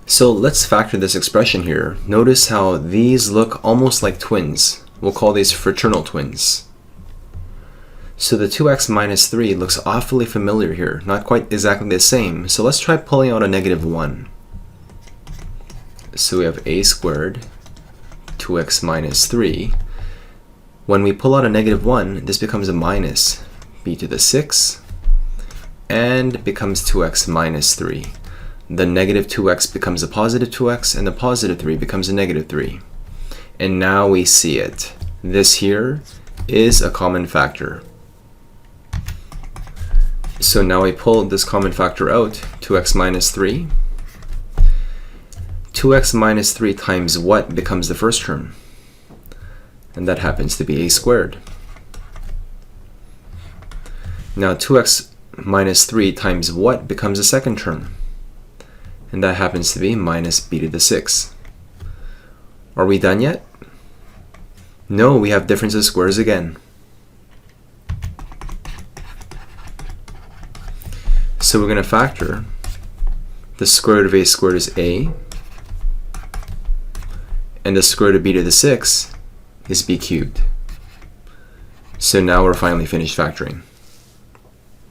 So let's factor this expression here. Notice how these look almost like twins. We'll call these fraternal twins. So the 2x minus 3 looks awfully familiar here, not quite exactly the same. So let's try pulling out a negative 1. So we have a squared, 2x minus 3. When we pull out a negative 1, this becomes a minus b to the 6, and becomes 2x minus 3. The negative 2x becomes a positive 2x, and the positive 3 becomes a negative 3. And now we see it. This here is a common factor. So now we pull this common factor out, 2x minus 3. 2x minus 3 times what becomes the first term? And that happens to be a squared. Now 2x minus 3 times what becomes the second term? And that happens to be minus b to the 6. Are we done yet? No, we have difference of squares again. So we're going to factor the square root of a squared is a, and the square root of b to the 6 is b cubed. So now we're finally finished factoring.